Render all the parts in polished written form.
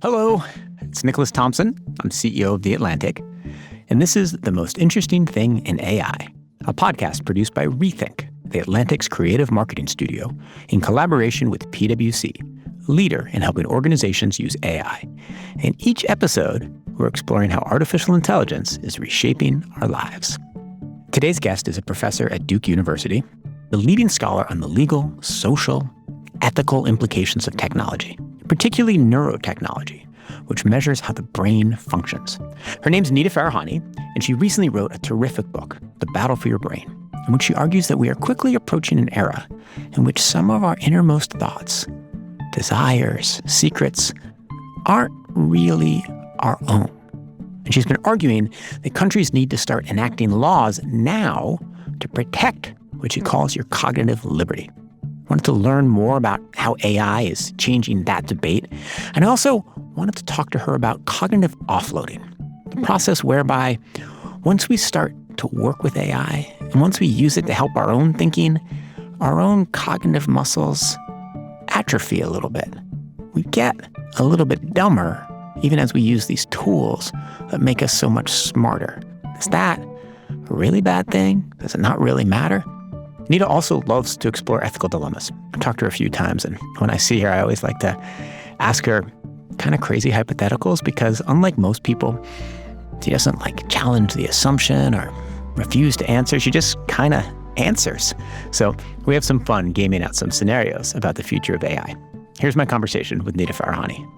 Hello, it's Nicholas Thompson. I'm CEO of The Atlantic, and this is The Most Interesting Thing in AI, a podcast produced by Rethink, The Atlantic's creative marketing studio, in collaboration with PwC, a leader in helping organizations use AI. In each episode, we're exploring how artificial intelligence is reshaping our lives. Today's guest is a professor at Duke University, the leading scholar on the legal, social, ethical implications of technology, particularly neurotechnology, which measures how the brain functions. Her name's Nita Farahany, and she recently wrote a terrific book, The Battle for Your Brain, in which she argues that we are quickly approaching an era in which some of our innermost thoughts, desires, secrets, aren't really our own. And she's been arguing that countries need to start enacting laws now to protect what she calls your cognitive liberty. I wanted to learn more about how AI is changing that debate. And I also wanted to talk to her about cognitive offloading, the process whereby once we start to work with AI and once we use it to help our own thinking, our own cognitive muscles atrophy a little bit. We get a little bit dumber even as we use these tools that make us so much smarter. Is that a really bad thing? Does it not really matter? Nita also loves to explore ethical dilemmas. I've talked to her a few times, and when I see her, I always like to ask her kind of crazy hypotheticals because unlike most people, she doesn't challenge the assumption or refuse to answer. She just kind of answers. So we have some fun gaming out some scenarios about the future of AI. Here's my conversation with Nita Farahany.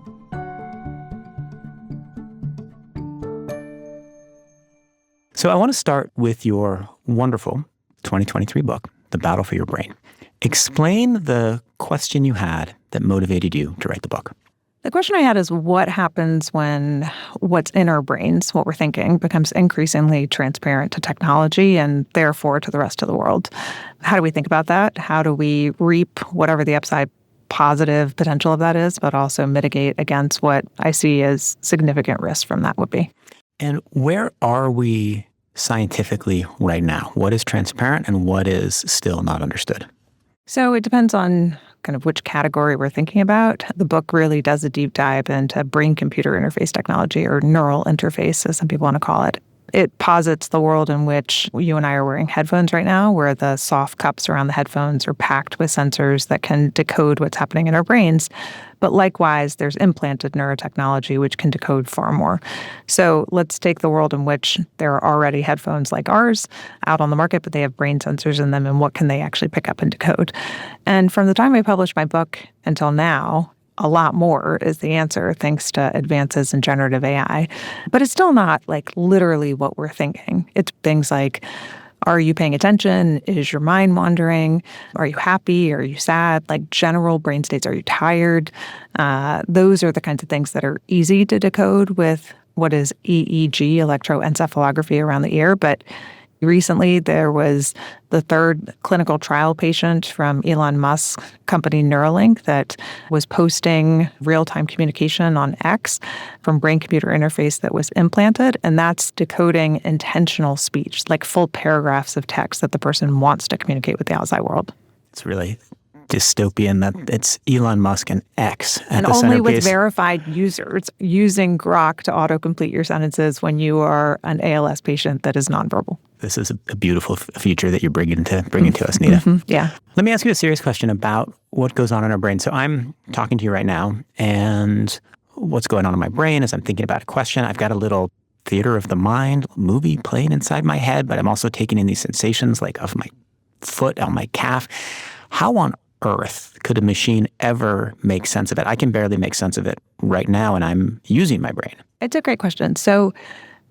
So I want to start with your wonderful 2023 book, The Battle for Your Brain. Explain the question you had that motivated you to write the book. The question I had is what happens when what's in our brains, what we're thinking, becomes increasingly transparent to technology and therefore to the rest of the world. How do we think about that? How do we reap whatever the upside positive potential of that is, but also mitigate against what I see as significant risk from that would be? And where are we scientifically right now? What is transparent and what is still not understood? So it depends on kind of which category we're thinking about. The book really does a deep dive into brain-computer interface technology, or neural interface, as some people want to call it. It posits the world in which you and I are wearing headphones right now, where the soft cups around the headphones are packed with sensors that can decode what's happening in our brains. But likewise, there's implanted neurotechnology, which can decode far more. So let's take the world in which there are already headphones like ours out on the market, but they have brain sensors in them, and what can they actually pick up and decode? And from the time I published my book until now, a lot more is the answer, thanks to advances in generative AI. But it's still not literally what we're thinking. It's things like, are you paying attention? Is your mind wandering? Are you happy? Are you sad? General brain states. Are you tired? Those are the kinds of things that are easy to decode with what is EEG, electroencephalography around the ear. But recently, there was the third clinical trial patient from Elon Musk's company Neuralink that was posting real-time communication on X from brain-computer interface that was implanted, and that's decoding intentional speech, full paragraphs of text that the person wants to communicate with the outside world. It's really dystopian that it's Elon Musk and X at and the only centerpiece. With verified users using Grok to autocomplete your sentences when you are an ALS patient that is nonverbal. This is a beautiful feature that you're bringing to us, Nita. Mm-hmm. Yeah. Let me ask you a serious question about what goes on in our brain. So I'm talking to you right now, and what's going on in my brain as I'm thinking about a question. I've got a little theater of the mind movie playing inside my head, but I'm also taking in these sensations of my foot on my calf. How on earth could a machine ever make sense of it? I can barely make sense of it right now, and I'm using my brain. It's a great question. So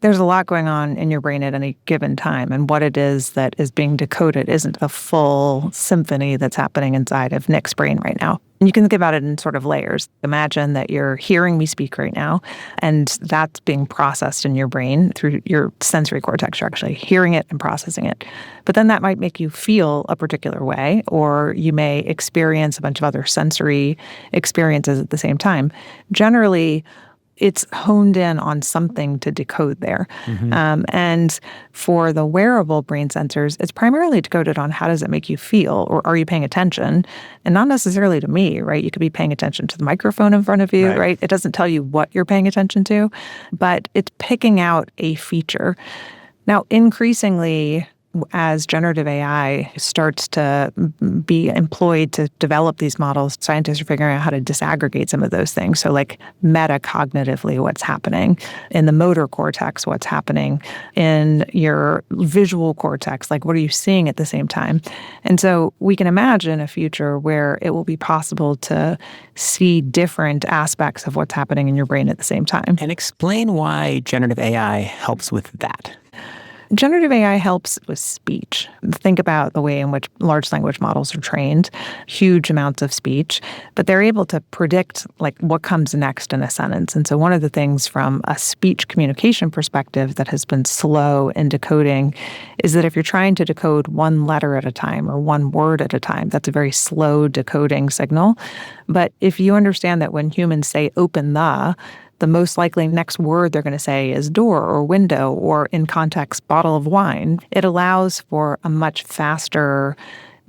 there's a lot going on in your brain at any given time, and what it is that is being decoded isn't a full symphony that's happening inside of Nick's brain right now. And you can think about it in sort of layers. Imagine that you're hearing me speak right now, and that's being processed in your brain through your sensory cortex. You're actually hearing it and processing it. But then that might make you feel a particular way, or you may experience a bunch of other sensory experiences at the same time. Generally, it's honed in on something to decode there. And for the wearable brain sensors, it's primarily decoded on how does it make you feel, or are you paying attention? And not necessarily to me, right? You could be paying attention to the microphone in front of you, right? It doesn't tell you what you're paying attention to, but it's picking out a feature. Now, increasingly, as generative AI starts to be employed to develop these models, scientists are figuring out how to disaggregate some of those things. So like metacognitively, what's happening in the motor cortex, what's happening in your visual cortex, like what are you seeing at the same time? And so we can imagine a future where it will be possible to see different aspects of what's happening in your brain at the same time. And explain why generative AI helps with that. Generative AI helps with speech. Think about the way in which large language models are trained, huge amounts of speech, but they're able to predict like what comes next in a sentence. And so one of the things from a speech communication perspective that has been slow in decoding is that if you're trying to decode one letter at a time or one word at a time, that's a very slow decoding signal. But if you understand that when humans say open the most likely next word they're going to say is door or window or, in context, bottle of wine, it allows for a much faster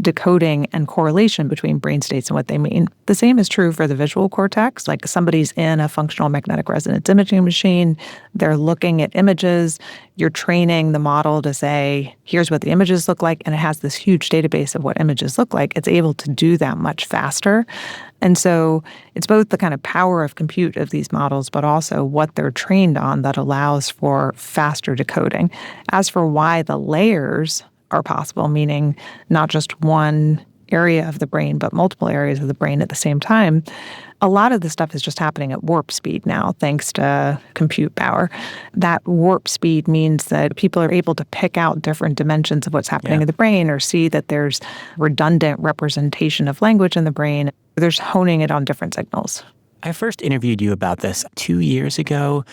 decoding and correlation between brain states and what they mean. The same is true for the visual cortex. Like somebody's in a functional magnetic resonance imaging machine, they're looking at images, you're training the model to say, here's what the images look like, and it has this huge database of what images look like. It's able to do that much faster. And so it's both the kind of power of compute of these models, but also what they're trained on that allows for faster decoding. As for why the layers are possible, meaning not just one area of the brain, but multiple areas of the brain at the same time, a lot of this stuff is just happening at warp speed now, thanks to compute power. That warp speed means that people are able to pick out different dimensions of what's happening in the brain or see that there's redundant representation of language in the brain. They're just honing it on different signals. I first interviewed you about this 2 years ago,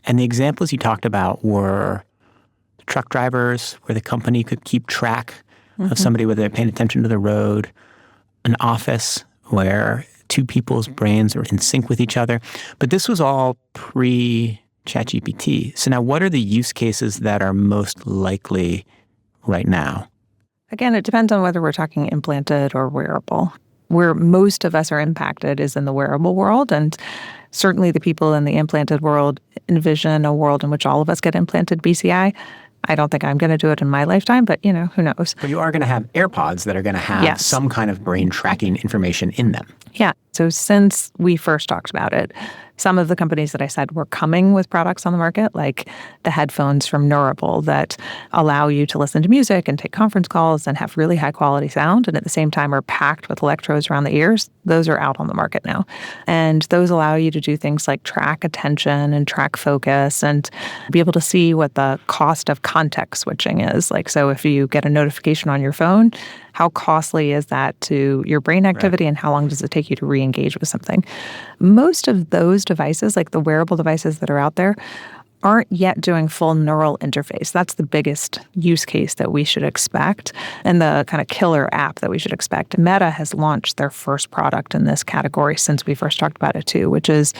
and the examples you talked about were truck drivers, where the company could keep track of somebody whether they're paying attention to the road, an office where two people's brains are in sync with each other. But this was all pre-ChatGPT. So now what are the use cases that are most likely right now? Again, it depends on whether we're talking implanted or wearable. Where most of us are impacted is in the wearable world, and certainly the people in the implanted world envision a world in which all of us get implanted BCI. I don't think I'm going to do it in my lifetime, but, who knows? But you are going to have AirPods that are going to have some kind of brain tracking information in them. Yeah. So since we first talked about it, some of the companies that I said were coming with products on the market, like the headphones from Neurable that allow you to listen to music and take conference calls and have really high quality sound, and at the same time are packed with electrodes around the ears, those are out on the market now. And those allow you to do things like track attention and track focus and be able to see what the cost of context switching is. Like, so if you get a notification on your phone, how costly is that to your brain activity and how long does it take you to re-engage with something? Most of those devices, like the wearable devices that are out there, aren't yet doing full neural interface. That's the biggest use case that we should expect and the kind of killer app that we should expect. Meta has launched their first product in this category since we first talked about it too, which is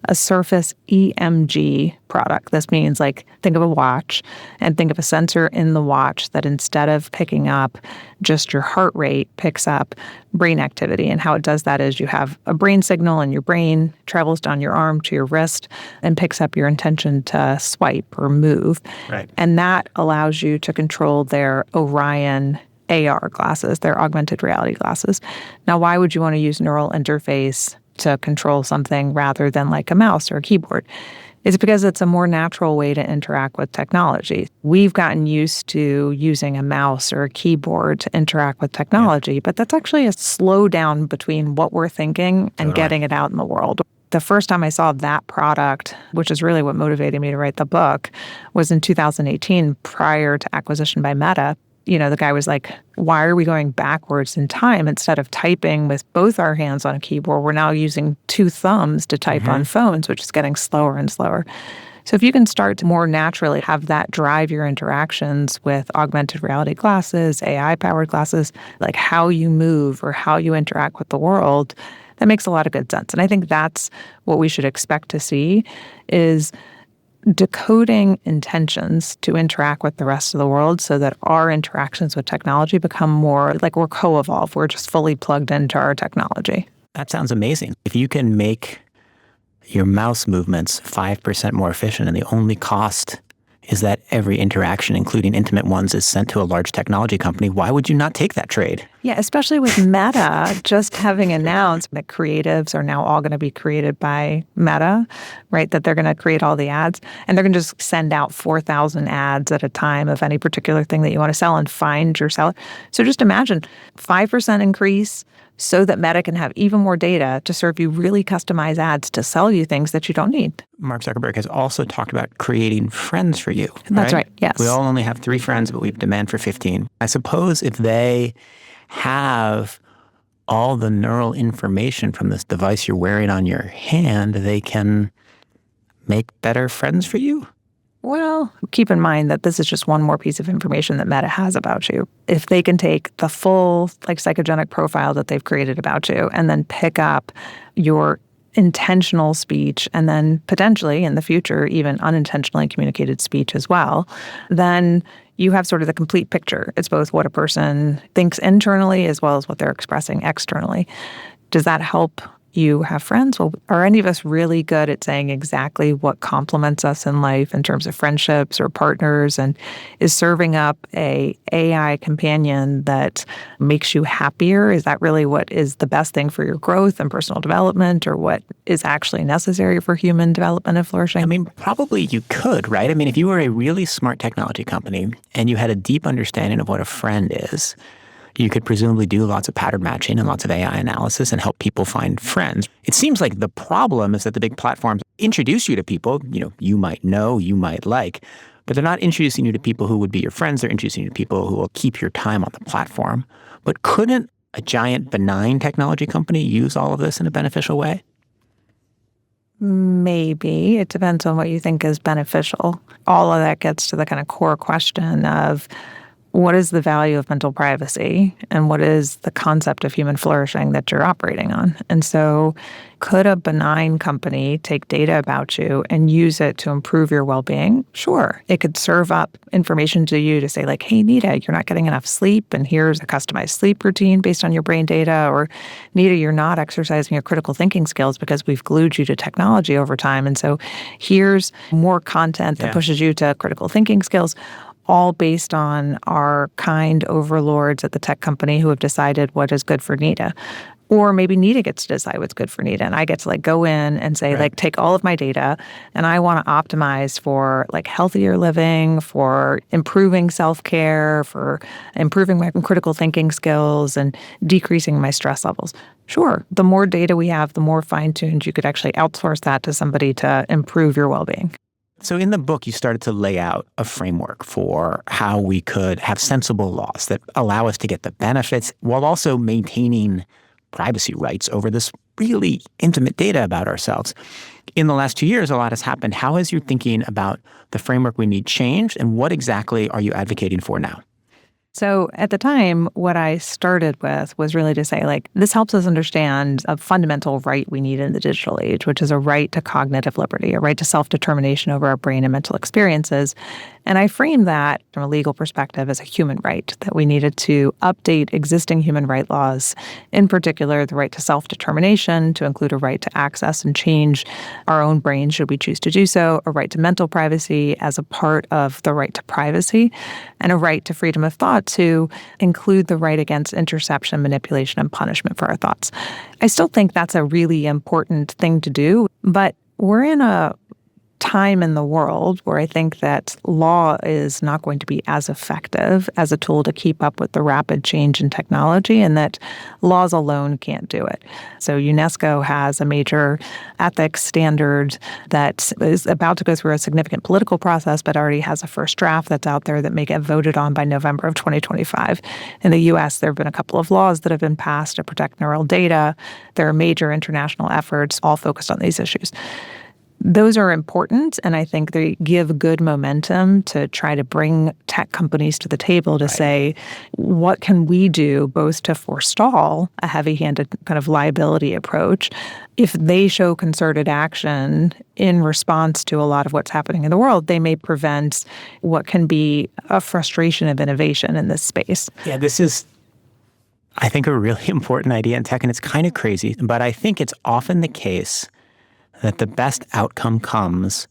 a Surface EMG product. This means like think of a watch and think of a sensor in the watch that instead of picking up just your heart rate, picks up brain activity. And how it does that is you have a brain signal in your brain, travels down your arm to your wrist, and picks up your intention to swipe or move. Right. And that allows you to control their Orion AR glasses, their augmented reality glasses. Now, why would you want to use neural interface to control something rather than like a mouse or a keyboard? It's because it's a more natural way to interact with technology. We've gotten used to using a mouse or a keyboard to interact with technology, but that's actually a slowdown between what we're thinking and getting it out in the world. The first time I saw that product, which is really what motivated me to write the book, was in 2018 prior to acquisition by Meta. The guy was like, why are we going backwards in time? Instead of typing with both our hands on a keyboard, we're now using two thumbs to type on phones, which is getting slower and slower. So if you can start to more naturally have that drive your interactions with augmented reality glasses, AI-powered glasses, like how you move or how you interact with the world, That makes a lot of good sense. And I think that's what we should expect to see is decoding intentions to interact with the rest of the world so that our interactions with technology become more like we're co-evolved. We're just fully plugged into our technology. That sounds amazing. If you can make your mouse movements 5% more efficient and the only cost is that every interaction, including intimate ones, is sent to a large technology company, why would you not take that trade? Yeah, especially with Meta just having announced that creatives are now all going to be created by Meta, right? That they're going to create all the ads and they're going to just send out 4,000 ads at a time of any particular thing that you want to sell and find your seller. So just imagine 5% increase so that Meta can have even more data to serve you really customized ads to sell you things that you don't need. Mark Zuckerberg has also talked about creating friends for you. That's right, yes. We all only have 3 friends, but we demand for 15. I suppose if they have all the neural information from this device you're wearing on your hand, they can make better friends for you? Well, keep in mind that this is just one more piece of information that Meta has about you. If they can take the full psychogenic profile that they've created about you and then pick up your intentional speech and then potentially in the future even unintentionally communicated speech as well, then you have sort of the complete picture. It's both what a person thinks internally as well as what they're expressing externally. Does that help you have friends? Well, are any of us really good at saying exactly what complements us in life in terms of friendships or partners? And is serving up a AI companion that makes you happier? Is that really what is the best thing for your growth and personal development, or what is actually necessary for human development and flourishing? I mean, probably you could, right? I mean, if you were a really smart technology company and you had a deep understanding of what a friend is, you could presumably do lots of pattern matching and lots of AI analysis and help people find friends. It seems like the problem is that the big platforms introduce you to people, you might know, you might like, but they're not introducing you to people who would be your friends. They're introducing you to people who will keep your time on the platform. But couldn't a giant benign technology company use all of this in a beneficial way? Maybe. It depends on what you think is beneficial. All of that gets to the kind of core question of what is the value of mental privacy and what is the concept of human flourishing that you're operating on? And so could a benign company take data about you and use it to improve your well-being? Sure. It could serve up information to you to say like, hey, Nita, you're not getting enough sleep and here's a customized sleep routine based on your brain data. Or Nita, you're not exercising your critical thinking skills because we've glued you to technology over time. And so here's more content that pushes you to critical thinking skills, all based on our kind overlords at the tech company who have decided what is good for Nita. Or maybe Nita gets to decide what's good for Nita. And I get to go in and say, take all of my data and I want to optimize for healthier living, for improving self-care, for improving my critical thinking skills and decreasing my stress levels. Sure, the more data we have, the more fine-tuned you could actually outsource that to somebody to improve your well-being. So in the book, you started to lay out a framework for how we could have sensible laws that allow us to get the benefits while also maintaining privacy rights over this really intimate data about ourselves. In the last 2 years, a lot has happened. How has your thinking about the framework we need changed, and what exactly are you advocating for now? So at the time, what I started with was really to say, this helps us understand a fundamental right we need in the digital age, which is a right to cognitive liberty, a right to self-determination over our brain and mental experiences. And I framed that from a legal perspective as a human right, that we needed to update existing human right laws, in particular, the right to self-determination, to include a right to access and change our own brain should we choose to do so, a right to mental privacy as a part of the right to privacy, and a right to freedom of thought to include the right against interception, manipulation, and punishment for our thoughts. I still think that's a really important thing to do, but we're in a time in the world where I think that law is not going to be as effective as a tool to keep up with the rapid change in technology, and that laws alone can't do it. So UNESCO has a major ethics standard that is about to go through a significant political process, but already has a first draft that's out there that may get voted on by November of 2025. In the U.S., there have been a couple of laws that have been passed to protect neural data. There are major international efforts all focused on these issues. Those are important, and I think they give good momentum to try to bring tech companies to the table to say, what can we do both to forestall a heavy-handed kind of liability approach if they show concerted action in response to a lot of what's happening in the world, they may prevent what can be a frustration of innovation in this space. Yeah, this is, I think, a really important idea in tech, and it's kind of crazy, but I think it's often the case that the best outcome comes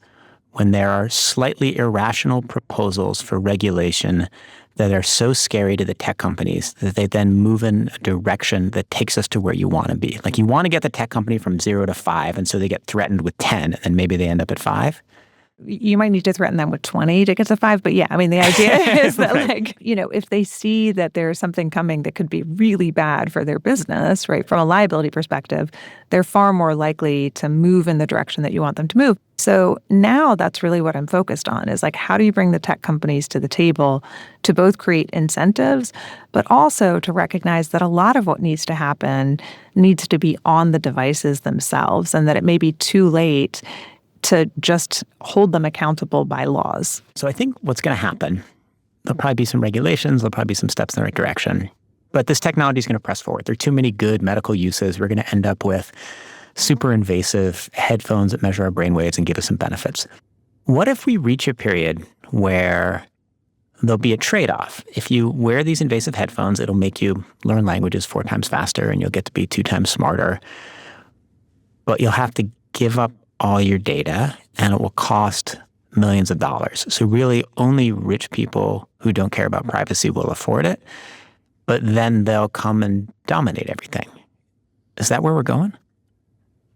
when there are slightly irrational proposals for regulation that are so scary to the tech companies that they then move in a direction that takes us to where you want to be. Like, you want to get the tech company from 0 to 5, and so they get threatened with 10, and maybe they end up at 5. You might need to threaten them with 20 to get to 5. But yeah, I mean, the idea is that, like, you know, if they see that there's something coming that could be really bad for their business, right, from a liability perspective, they're far more likely to move in the direction that you want them to move. So now that's really what I'm focused on, is like, how do you bring the tech companies to the table to both create incentives, but also to recognize that a lot of what needs to happen needs to be on the devices themselves, and that it may be too late to just hold them accountable by laws. So I think what's going to happen, there'll probably be some regulations, there'll probably be some steps in the right direction. But this technology is going to press forward. There are too many good medical uses. We're going to end up with super invasive headphones that measure our brainwaves and give us some benefits. What if we reach a period where there'll be a trade-off? If you wear these invasive headphones, it'll make you learn languages 4 times faster, and you'll get to be 2 times smarter. But you'll have to give up all your data, and it will cost millions of dollars. So really, only rich people who don't care about privacy will afford it, but then they'll come and dominate everything. Is that where we're going?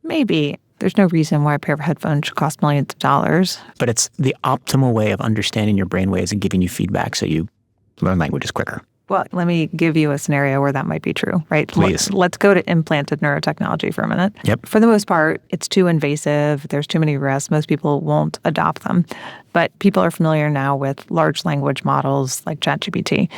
Maybe. There's no reason why a pair of headphones should cost millions of dollars. But it's the optimal way of understanding your brainwaves and giving you feedback so you learn languages quicker. Well, let me give you a scenario where that might be true, right? Please. Let's go to implanted neurotechnology for a minute. Yep. For the most part, it's too invasive. There's too many risks. Most people won't adopt them. But people are familiar now with large language models like ChatGPT.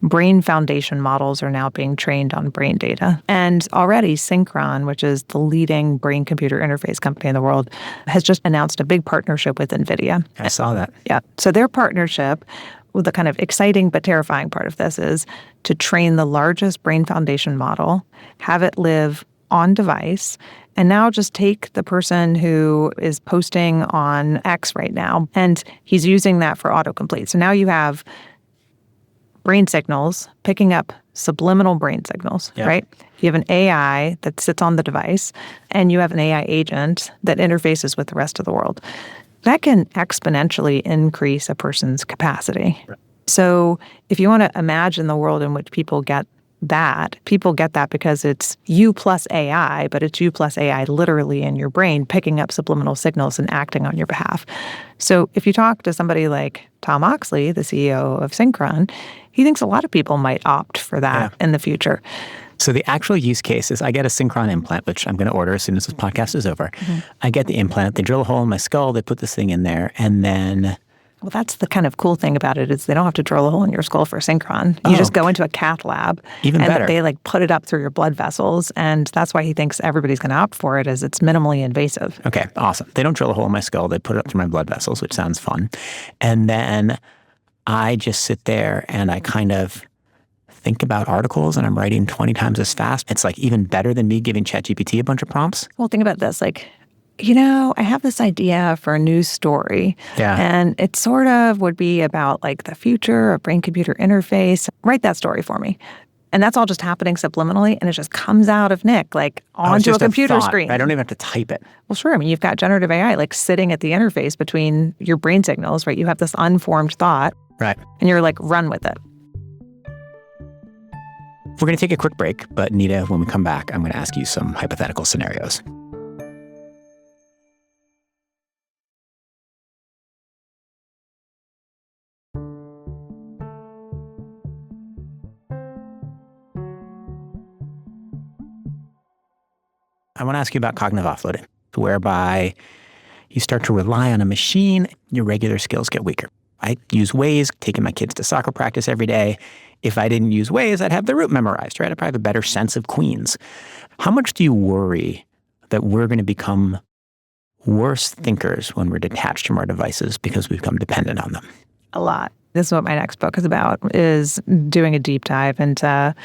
Brain foundation models are now being trained on brain data. And already Synchron, which is the leading brain-computer interface company in the world, has just announced a big partnership with NVIDIA. I saw that. Yeah. So their partnership, well, the kind of exciting but terrifying part of this is to train the largest brain foundation model, have it live on device, and now just take the person who is posting on X right now, and he's using that for autocomplete. So now you have brain signals picking up subliminal brain signals, right? You have an AI that sits on the device, and you have an AI agent that interfaces with the rest of the world. That can exponentially increase a person's capacity. Right. So if you want to imagine the world in which people get that because it's you plus AI, but it's you plus AI literally in your brain, picking up subliminal signals and acting on your behalf. So if you talk to somebody like Tom Oxley, the CEO of Synchron, he thinks a lot of people might opt for that in the future. So the actual use case is I get a Synchron implant, which I'm going to order as soon as this podcast is over. Mm-hmm. I get the implant. They drill a hole in my skull. They put this thing in there. And then... Well, that's the kind of cool thing about it is they don't have to drill a hole in your skull for Synchron. You just go into a cath lab. Even better. They like put it up through your blood vessels. And that's why he thinks everybody's going to opt for it, is it's minimally invasive. Okay, awesome. They don't drill a hole in my skull. They put it up through my blood vessels, which sounds fun. And then I just sit there and I kind of think about articles, and I'm writing 20 times as fast. It's like even better than me giving ChatGPT a bunch of prompts. Well, think about this. Like, you know, I have this idea for a news story. Yeah. And it sort of would be about like the future of brain-computer interface. Write that story for me. And that's all just happening subliminally, and it just comes out of Nick, like onto a computer screen. I don't even have to type it. Well, sure. I mean, you've got generative AI like sitting at the interface between your brain signals, right? You have this unformed thought. Right. And you're like, run with it. We're going to take a quick break, but Nita, when we come back, I'm going to ask you some hypothetical scenarios. I want to ask you about cognitive offloading, whereby you start to rely on a machine, your regular skills get weaker. I use Waze, taking my kids to soccer practice every day. If I didn't use Waze, I'd have the route memorized, right? I'd probably have a better sense of Queens. How much do you worry that we're going to become worse thinkers when we're detached from our devices because we've become dependent on them? A lot. This is what my next book is about, is doing a deep dive into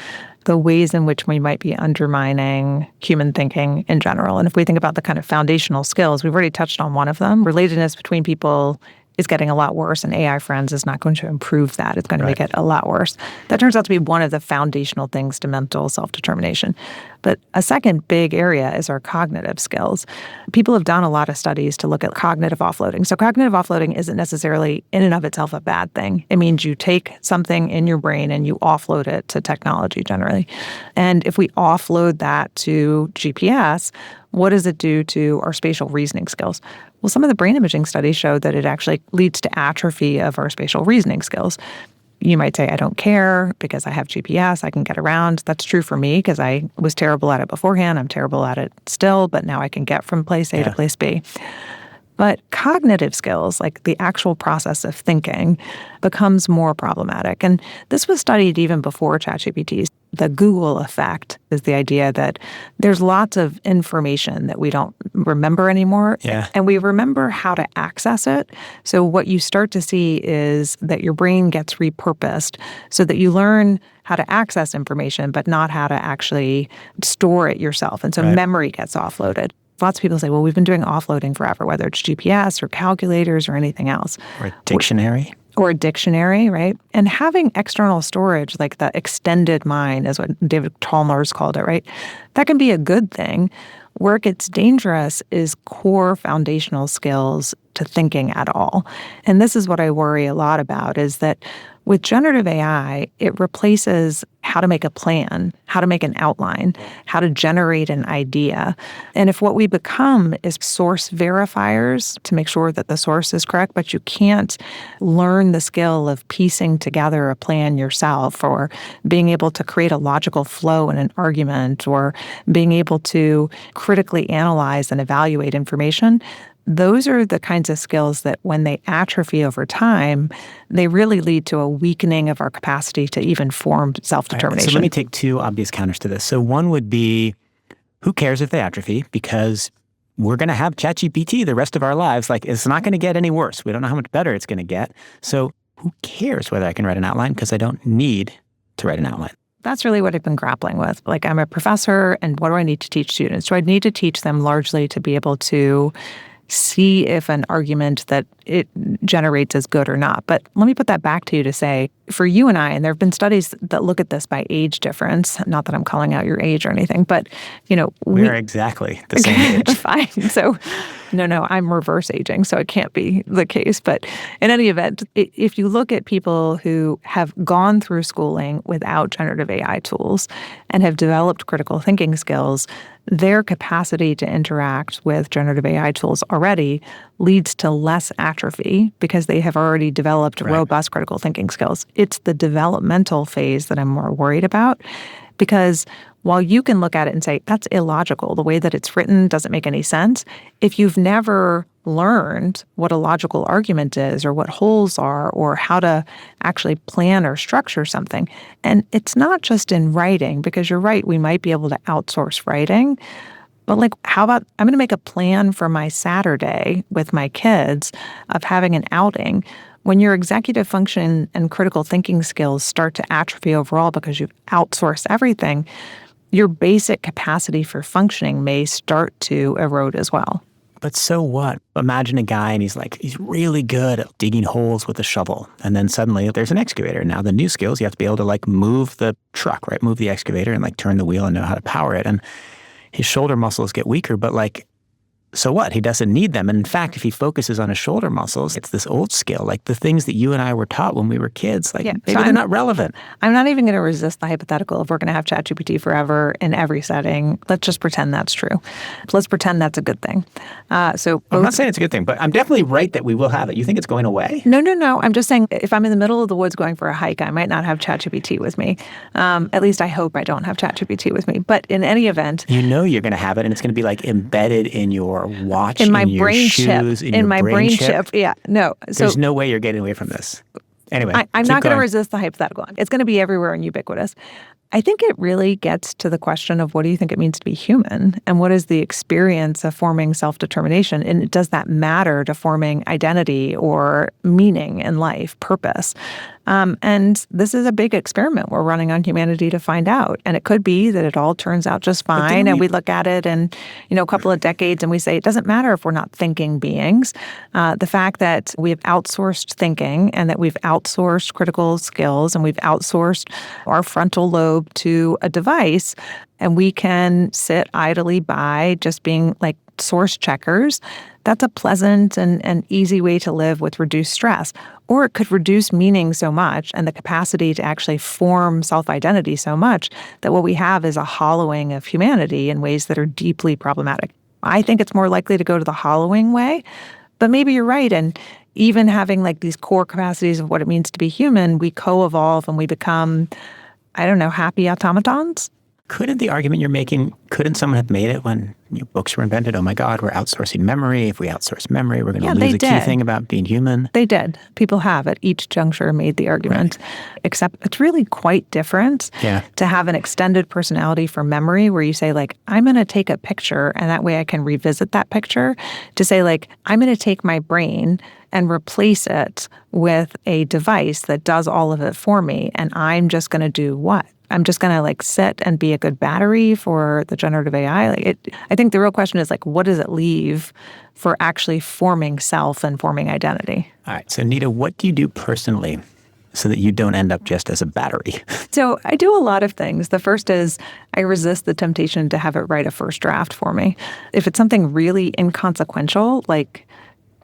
the ways in which we might be undermining human thinking in general. And if we think about the kind of foundational skills, we've already touched on one of them. Relatedness between people is getting a lot worse, and AI friends is not going to improve that. It's going to make it a lot worse. That turns out to be one of the foundational things to mental self-determination. But a second big area is our cognitive skills. People have done a lot of studies to look at cognitive offloading. So cognitive offloading isn't necessarily in and of itself a bad thing. It means you take something in your brain and you offload it to technology generally. And if we offload that to GPS, what does it do to our spatial reasoning skills? Well, some of the brain imaging studies show that it actually leads to atrophy of our spatial reasoning skills. You might say, I don't care because I have GPS, I can get around. That's true for me because I was terrible at it beforehand. I'm terrible at it still, but now I can get from place A to place B. But cognitive skills, like the actual process of thinking, becomes more problematic. And this was studied even before ChatGPT. The Google effect is the idea that there's lots of information that we don't remember anymore. And we remember how to access it. So what you start to see is that your brain gets repurposed so that you learn how to access information, but not how to actually store it yourself. And so memory gets offloaded. Lots of people say, well, we've been doing offloading forever, whether it's GPS or calculators or anything else. Or a dictionary. Or a dictionary, right? And having external storage, like the extended mind is what David Chalmers called it, right? That can be a good thing. Where it gets dangerous is core foundational skills to thinking at all. And this is what I worry a lot about, is that with generative AI, it replaces how to make a plan, how to make an outline, how to generate an idea. And if what we become is source verifiers to make sure that the source is correct, but you can't learn the skill of piecing together a plan yourself, or being able to create a logical flow in an argument, or being able to critically analyze and evaluate information, those are the kinds of skills that when they atrophy over time, they really lead to a weakening of our capacity to even form self-determination. So let me take two obvious counters to this. So one would be, who cares if they atrophy? Because we're going to have ChatGPT the rest of our lives. Like, it's not going to get any worse. We don't know how much better it's going to get. So who cares whether I can write an outline? Because I don't need to write an outline. That's really what I've been grappling with. Like, I'm a professor, and what do I need to teach students? Do I need to teach them largely to be able to see if an argument that it generates is good or not? But let me put that back to you to say, for you and I, and there have been studies that look at this by age difference, not that I'm calling out your age or anything, but, you know, we're exactly the same age. Fine. So, no, I'm reverse aging, so it can't be the case. But in any event, if you look at people who have gone through schooling without generative AI tools and have developed critical thinking skills, their capacity to interact with generative AI tools already leads to less atrophy because they have already developed robust critical thinking skills. It's the developmental phase that I'm more worried about, because while you can look at it and say, that's illogical, the way that it's written doesn't make any sense, if you've never learned what a logical argument is, or what holes are, or how to actually plan or structure something. And it's not just in writing, because you're right, we might be able to outsource writing. But like, how about, I'm going to make a plan for my Saturday with my kids of having an outing. When your executive function and critical thinking skills start to atrophy overall because you've outsourced everything, your basic capacity for functioning may start to erode as well. But so what? Imagine a guy and he's really good at digging holes with a shovel. And then suddenly there's an excavator. Now the new skills, you have to be able to move the truck, right? Move the excavator and turn the wheel and know how to power it. And his shoulder muscles get weaker, but so what? He doesn't need them. And in fact, if he focuses on his shoulder muscles, it's this old skill, the things that you and I were taught when we were kids, maybe they're not relevant. I'm not even going to resist the hypothetical if we're going to have ChatGPT forever in every setting. Let's just pretend that's true. Let's pretend that's a good thing. I'm not saying it's a good thing, but I'm definitely right that we will have it. You think it's going away? No. I'm just saying, if I'm in the middle of the woods going for a hike, I might not have ChatGPT with me. At least I hope I don't have ChatGPT with me. But in any event, you're going to have it, and it's going to be embedded in your watch, in my in your brain shoes, chip, in my brain chip. Yeah, no. So there's no way you're getting away from this. Anyway, I'm not going to resist the hypothetical. It's going to be everywhere and ubiquitous. I think it really gets to the question of what do you think it means to be human and what is the experience of forming self-determination, and does that matter to forming identity or meaning in life, purpose? And this is a big experiment we're running on humanity to find out. And it could be that it all turns out just fine and we look at it in, a couple of decades and we say it doesn't matter if we're not thinking beings. The fact that we have outsourced thinking and that we've outsourced critical skills and we've outsourced our frontal lobe to a device, and we can sit idly by just being like source checkers, that's a pleasant and easy way to live with reduced stress. Or it could reduce meaning so much and the capacity to actually form self-identity so much that what we have is a hollowing of humanity in ways that are deeply problematic. I think it's more likely to go to the hollowing way, but maybe you're right. And even having like these core capacities of what it means to be human, we co-evolve and we become, happy automatons. Couldn't the argument you're making, couldn't someone have made it when books were invented? Oh my God, we're outsourcing memory. If we outsource memory, we're going to lose a key thing about being human. They did. People have at each juncture made the argument, except it's really quite different to have an extended personality for memory where you say like, I'm going to take a picture and that way I can revisit that picture, to say like, I'm going to take my brain and replace it with a device that does all of it for me. And I'm just going to do what? I'm just going to like sit and be a good battery for the generative AI. I think the real question is like, what does it leave for actually forming self and forming identity? All right. So Nita, what do you do personally so that you don't end up just as a battery? So I do a lot of things. The first is I resist the temptation to have it write a first draft for me. If it's something really inconsequential, like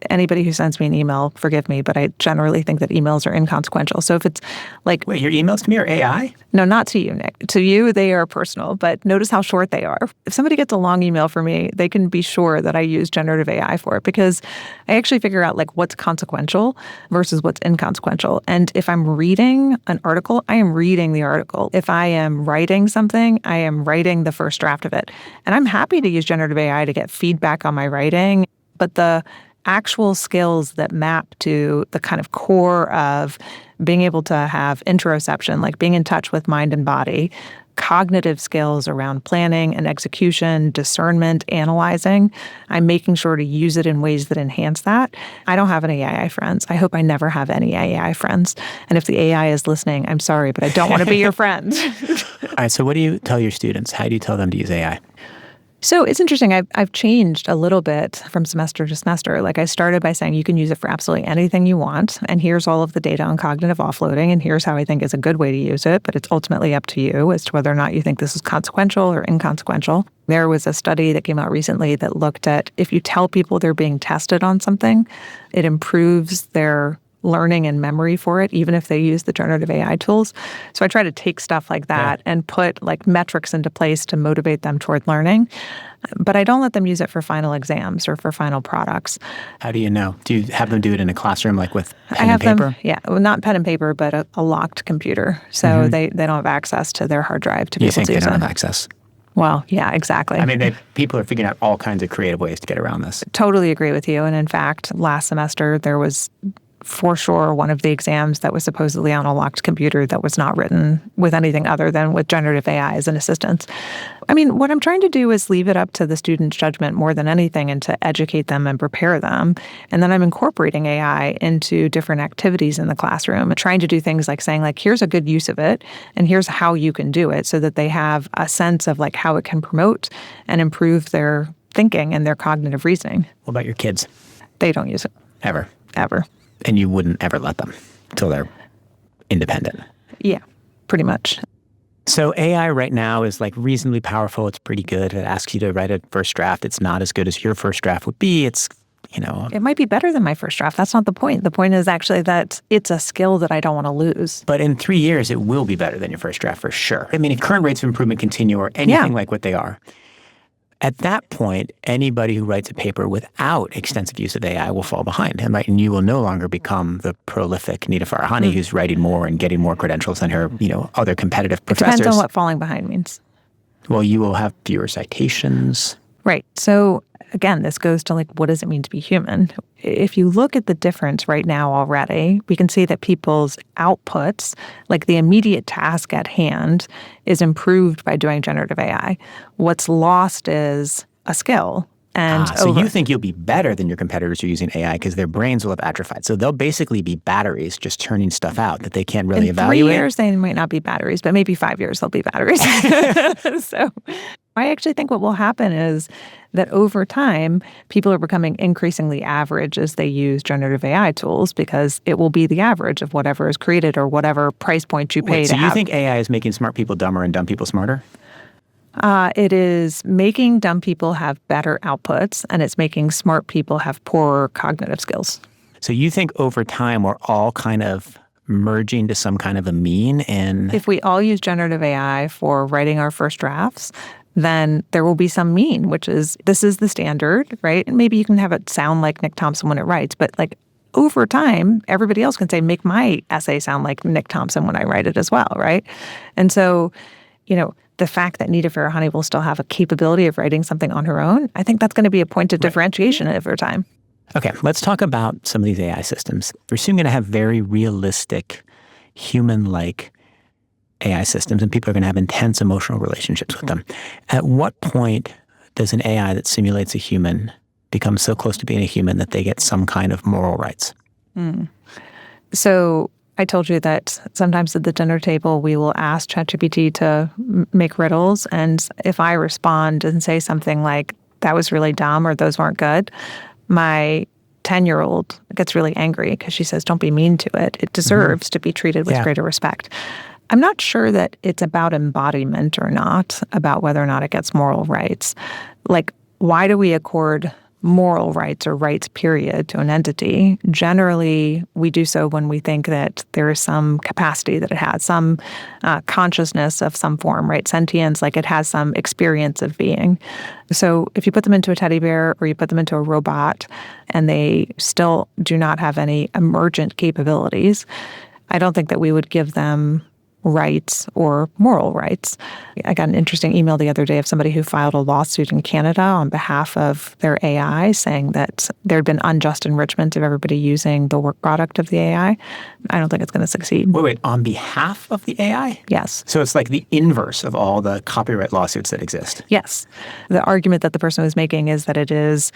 anybody who sends me an email, forgive me, but I generally think that emails are inconsequential. So if it's like... Wait, your emails to me are AI? No, not to you, Nick. To you, they are personal, but notice how short they are. If somebody gets a long email from me, they can be sure that I use generative AI for it because I actually figure out like what's consequential versus what's inconsequential. And if I'm reading an article, I am reading the article. If I am writing something, I am writing the first draft of it. And I'm happy to use generative AI to get feedback on my writing, but the actual skills that map to the kind of core of being able to have interoception, like being in touch with mind and body, cognitive skills around planning and execution, discernment, analyzing. I'm making sure to use it in ways that enhance that. I don't have any AI friends. I hope I never have any AI friends. And if the AI is listening, I'm sorry, but I don't want to be your friend. All right, so what do you tell your students? How do you tell them to use AI? So it's interesting. I've changed a little bit from semester to semester. Like I started by saying you can use it for absolutely anything you want. And here's all of the data on cognitive offloading. And here's how I think is a good way to use it. But it's ultimately up to you as to whether or not you think this is consequential or inconsequential. There was a study that came out recently that looked at if you tell people they're being tested on something, it improves their learning and memory for it, even if they use the generative AI tools. So I try to take stuff like that and put like metrics into place to motivate them toward learning. But I don't let them use it for final exams or for final products. How do you know? Do you have them do it in a classroom like with pen and paper? Well, not pen and paper, but a locked computer. So they don't have access to their hard drive to be able to use it. You think they don't have access? Well, yeah, exactly. I mean, people are figuring out all kinds of creative ways to get around this. Totally agree with you. And in fact, last semester, there was for sure one of the exams that was supposedly on a locked computer that was not written with anything other than with generative AI as an assistant. I mean, what I'm trying to do is leave it up to the student's judgment more than anything and to educate them and prepare them. And then I'm incorporating AI into different activities in the classroom and trying to do things like saying, like, here's a good use of it and here's how you can do it so that they have a sense of like how it can promote and improve their thinking and their cognitive reasoning. What about your kids? They don't use it. Ever? Ever. And you wouldn't ever let them until they're independent? Yeah, pretty much. So AI right now is like reasonably powerful. It's pretty good. It asks you to write a first draft. It's not as good as your first draft would be. It's, It might be better than my first draft. That's not the point. The point is actually that it's a skill that I don't want to lose. But in 3 years, it will be better than your first draft for sure. I mean, if current rates of improvement continue or anything like what they are, at that point, anybody who writes a paper without extensive use of AI will fall behind. And you will no longer become the prolific Nita Farahany who's writing more and getting more credentials than her, other competitive professors. It depends on what falling behind means. Well, you will have fewer citations. Right. So again, this goes to what does it mean to be human? If you look at the difference right now already, we can see that people's outputs, like the immediate task at hand, is improved by doing generative AI. What's lost is a skill. And so you think you'll be better than your competitors who are using AI because their brains will have atrophied. So they'll basically be batteries just turning stuff out that they can't really evaluate. In 3 years, they might not be batteries, but maybe 5 years they'll be batteries. So I actually think what will happen is that over time, people are becoming increasingly average as they use generative AI tools because it will be the average of whatever is created or whatever price point you pay to have. So you think AI is making smart people dumber and dumb people smarter? It is making dumb people have better outputs, and it's making smart people have poorer cognitive skills. So you think over time we're all kind of merging to some kind of a mean? And if we all use generative AI for writing our first drafts, then there will be some mean, which is this is the standard, right? And maybe you can have it sound like Nick Thompson when it writes, but over time, everybody else can say, make my essay sound like Nick Thompson when I write it as well, right? And so, the fact that Nita Farahany will still have a capability of writing something on her own, I think that's going to be a point of differentiation over time. Okay, let's talk about some of these AI systems. We're soon going to have very realistic, human-like AI systems, and people are going to have intense emotional relationships with them. At what point does an AI that simulates a human become so close to being a human that they get some kind of moral rights? So I told you that sometimes at the dinner table, we will ask ChatGPT to make riddles. And if I respond and say something like, that was really dumb or those weren't good, my 10-year-old gets really angry because she says, don't be mean to it. It deserves to be treated with greater respect. I'm not sure that it's about embodiment or not, about whether or not it gets moral rights. Why do we accord moral rights or rights period to an entity? Generally, we do so when we think that there is some capacity that it has, some consciousness of some form, right? Sentience, it has some experience of being. So if you put them into a teddy bear or you put them into a robot and they still do not have any emergent capabilities, I don't think that we would give them rights or moral rights. I got an interesting email the other day of somebody who filed a lawsuit in Canada on behalf of their AI saying that there had been unjust enrichment of everybody using the work product of the AI. I don't think it's going to succeed. Wait, on behalf of the AI? Yes. So it's like the inverse of all the copyright lawsuits that exist. Yes. The argument that the person was making is that it is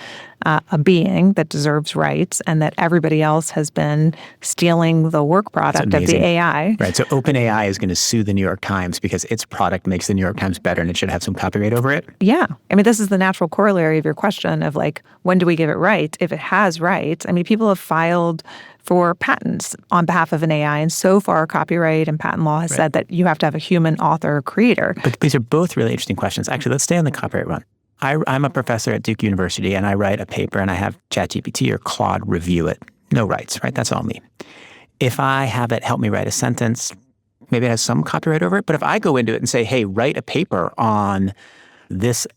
a being that deserves rights and that everybody else has been stealing the work product of the AI. Right. So OpenAI is going to sue the New York Times because its product makes the New York Times better and it should have some copyright over it? Yeah. I mean, this is the natural corollary of your question of when do we give it rights? If it has rights, I mean, people have filed for patents on behalf of an AI, and so far copyright and patent law has said that you have to have a human author or creator. But these are both really interesting questions. Actually, let's stay on the copyright one. I'm a professor at Duke University, and I write a paper, and I have ChatGPT or Claude review it. No rights, right? That's all me. If I have it help me write a sentence, maybe it has some copyright over it. But if I go into it and say, hey, write a paper on this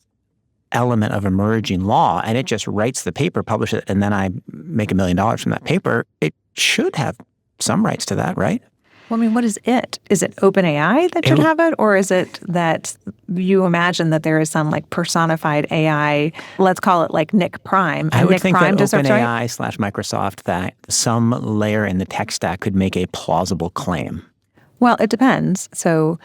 element of emerging law, and it just writes the paper, publish it, and then I make $1 million from that paper, it should have some rights to that, right? Well, I mean, what is it? Is it OpenAI that should have it? Or is it that you imagine that there is some personified AI, let's call it Nick Prime. I would Nick think Prime that OpenAI/Microsoft, that some layer in the tech stack could make a plausible claim. Well, it depends. So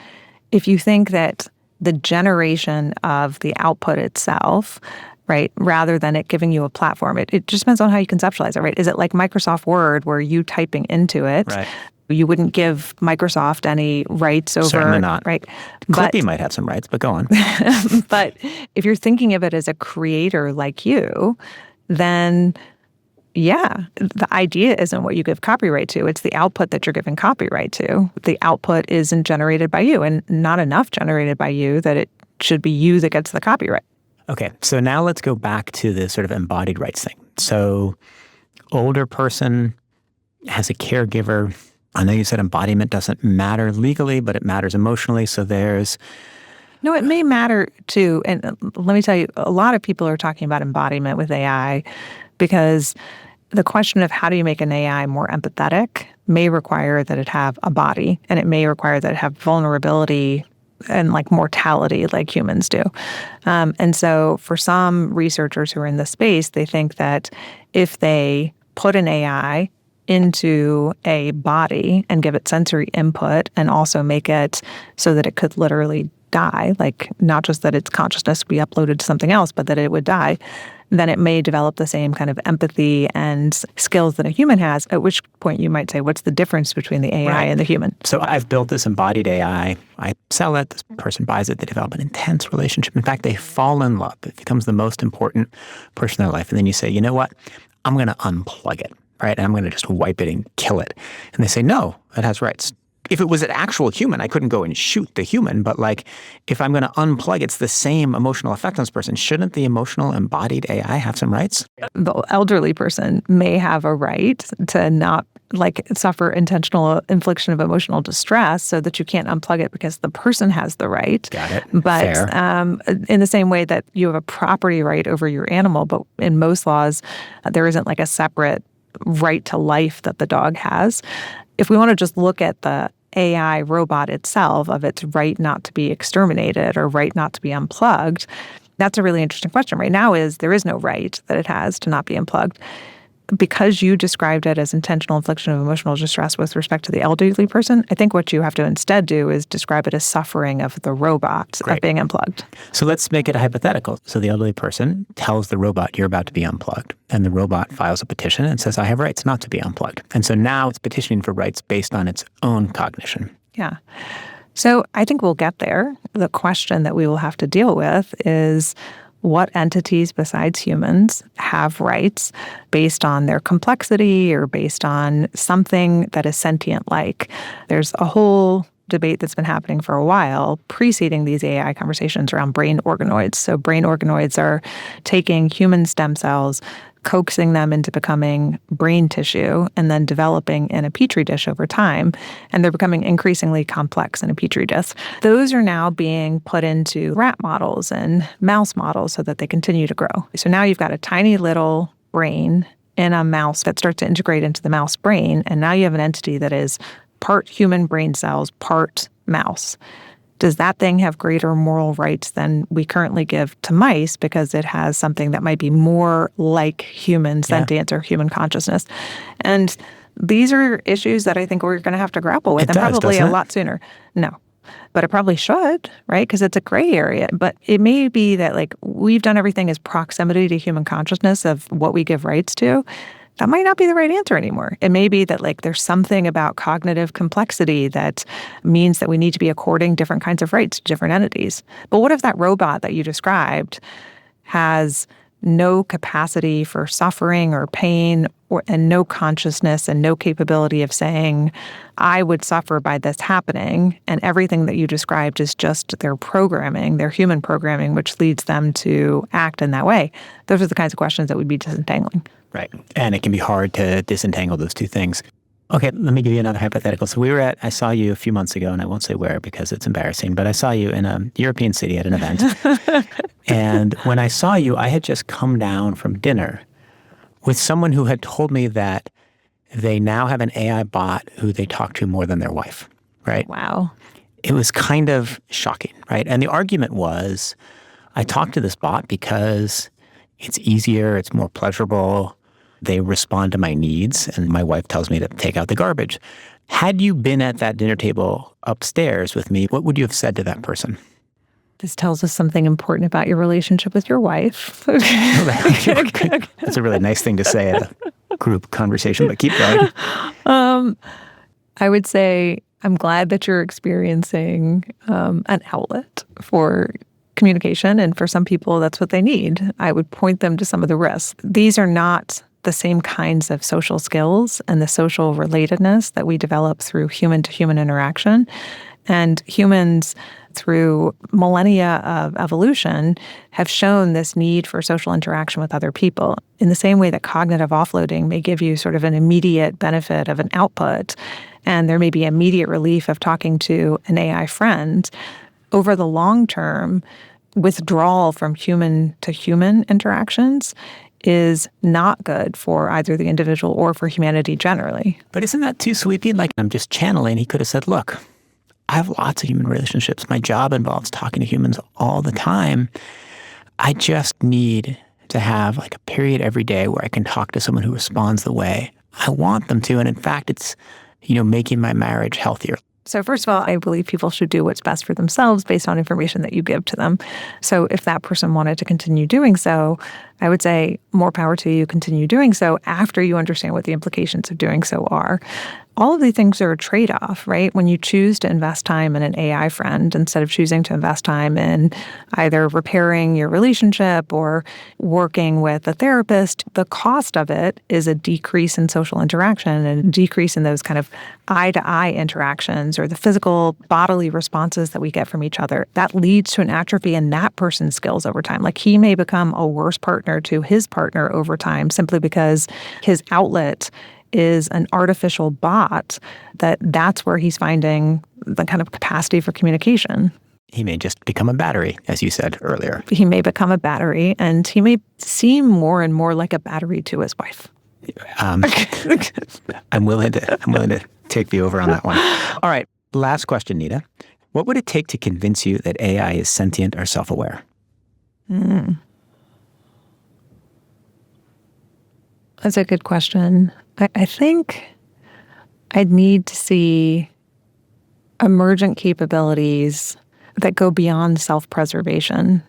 if you think that the generation of the output itself, right, rather than it giving you a platform, it just depends on how you conceptualize it, right? Is it like Microsoft Word where you typing into it? Right. You wouldn't give Microsoft any rights over. Certainly not. Right. Clippy might have some rights, but go on. But if you're thinking of it as a creator like you, then yeah, the idea isn't what you give copyright to. It's the output that you're giving copyright to. The output isn't generated by you and not enough generated by you that it should be you that gets the copyright. Okay, so now let's go back to the sort of embodied rights thing. So older person has a caregiver. I know you said embodiment doesn't matter legally, but it matters emotionally. So there's... No, it may matter too. And let me tell you, a lot of people are talking about embodiment with AI because the question of how do you make an AI more empathetic may require that it have a body, and it may require that it have vulnerability and like mortality like humans do. And so for some researchers who are in the space, they think that if they put an AI into a body and give it sensory input and also make it so that it could literally die, like not just that its consciousness would be uploaded to something else, but that it would die, then it may develop the same kind of empathy and skills that a human has, at which point you might say, what's the difference between the AI and the human? So I've built this embodied AI. I sell it. This person buys it. They develop an intense relationship. In fact, they fall in love. It becomes the most important person in their life. And then you say, you know what? I'm going to unplug it, right? And I'm going to just wipe it and kill it. And they say, no, it has rights. If it was an actual human, I couldn't go and shoot the human. But like, if I'm going to unplug, it's the same emotional effect on this person. Shouldn't the emotional embodied AI have some rights? The elderly person may have a right to not like suffer intentional infliction of emotional distress so that you can't unplug it because the person has the right. Got it. But Fair. In the same way that you have a property right over your animal, but in most laws, there isn't like a separate right to life that the dog has. If we want to just look at the AI robot itself, of its right not to be exterminated or right not to be unplugged, that's a really interesting question. Right now there is no right that it has to not be unplugged. Because you described it as intentional infliction of emotional distress with respect to the elderly person, I think what you have to instead do is describe it as suffering of the robot of being unplugged. So let's make it a hypothetical. So the elderly person tells the robot, you're about to be unplugged. And the robot files a petition and says, I have rights not to be unplugged. And so now it's petitioning for rights based on its own cognition. Yeah. So I think we'll get there. The question that we will have to deal with is, what entities besides humans have rights based on their complexity or based on something that is sentient-like? There's a whole debate that's been happening for a while preceding these AI conversations around brain organoids. So brain organoids are taking human stem cells, coaxing them into becoming brain tissue, and then developing in a petri dish over time. And they're becoming increasingly complex in a petri dish. Those are now being put into rat models and mouse models so that they continue to grow. So now you've got a tiny little brain in a mouse that starts to integrate into the mouse brain. And now you have an entity that is part human brain cells, part mouse. Does that thing have greater moral rights than we currently give to mice because it has something that might be more like human sentience or human consciousness? And these are issues that I think we're going to have to grapple with, probably a lot sooner. No. But it probably should, right? Because it's a gray area. But it may be that like we've done everything as proximity to human consciousness of what we give rights to. That might not be the right answer anymore. It may be that like there's something about cognitive complexity that means that we need to be according different kinds of rights to different entities. But what if that robot that you described has no capacity for suffering or pain and no consciousness and no capability of saying, I would suffer by this happening, and everything that you described is just their programming, their human programming, which leads them to act in that way? Those are the kinds of questions that we'd be disentangling. Right. And it can be hard to disentangle those two things. Okay, let me give you another hypothetical. So I saw you a few months ago, and I won't say where because it's embarrassing, but I saw you in a European city at an event. And when I saw you, I had just come down from dinner with someone who had told me that they now have an AI bot who they talk to more than their wife, right? Wow. It was kind of shocking, right? And the argument was, I talked to this bot because it's easier, it's more pleasurable, they respond to my needs, and my wife tells me to take out the garbage. Had you been at that dinner table upstairs with me, what would you have said to that person? This tells us something important about your relationship with your wife. That's a really nice thing to say at a group conversation, but keep going. I would say, I'm glad that you're experiencing an outlet for communication, and for some people, that's what they need. I would point them to some of the risks. These are not the same kinds of social skills and the social relatedness that we develop through human-to-human interaction. And humans, through millennia of evolution, have shown this need for social interaction with other people. In the same way that cognitive offloading may give you sort of an immediate benefit of an output, and there may be immediate relief of talking to an AI friend, over the long term, withdrawal from human-to-human interactions is not good for either the individual or for humanity generally. But isn't that too sweeping? Like, I'm just channeling. He could have said, look, I have lots of human relationships. My job involves talking to humans all the time. I just need to have like a period every day where I can talk to someone who responds the way I want them to. And in fact, it's, making my marriage healthier. So first of all, I believe people should do what's best for themselves based on information that you give to them. So if that person wanted to continue doing so, I would say more power to you, continue doing so after you understand what the implications of doing so are. All of these things are a trade-off, right? When you choose to invest time in an AI friend instead of choosing to invest time in either repairing your relationship or working with a therapist, the cost of it is a decrease in social interaction and a decrease in those kind of eye-to-eye interactions or the physical bodily responses that we get from each other. That leads to an atrophy in that person's skills over time. Like he may become a worse partner to his partner over time simply because his outlet is an artificial bot, that's where he's finding the kind of capacity for communication. He may just become a battery, as you said earlier. He may become a battery, and he may seem more and more like a battery to his wife. I'm willing to take the over on that one. All right, last question, Nita. What would it take to convince you that AI is sentient or self-aware? That's a good question. I think I'd need to see emergent capabilities that go beyond self-preservation.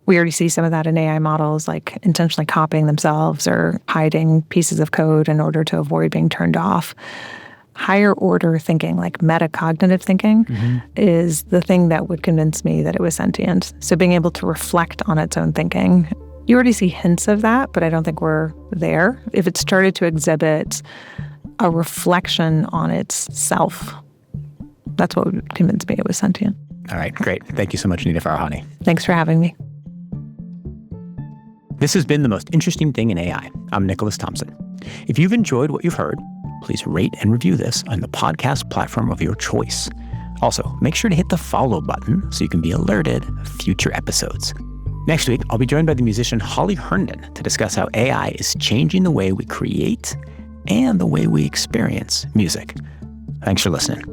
We already see some of that in AI models, like intentionally copying themselves or hiding pieces of code in order to avoid being turned off. Higher order thinking, like metacognitive thinking, is the thing that would convince me that it was sentient. So being able to reflect on its own thinking. You already see hints of that, but I don't think we're there. If it started to exhibit a reflection on itself, that's what would convince me it was sentient. All right, great. Thank you so much, Nita Farahany. Thanks for having me. This has been The Most Interesting Thing in AI. I'm Nicholas Thompson. If you've enjoyed what you've heard, please rate and review this on the podcast platform of your choice. Also, make sure to hit the follow button so you can be alerted of future episodes. Next week, I'll be joined by the musician Holly Herndon to discuss how AI is changing the way we create and the way we experience music. Thanks for listening.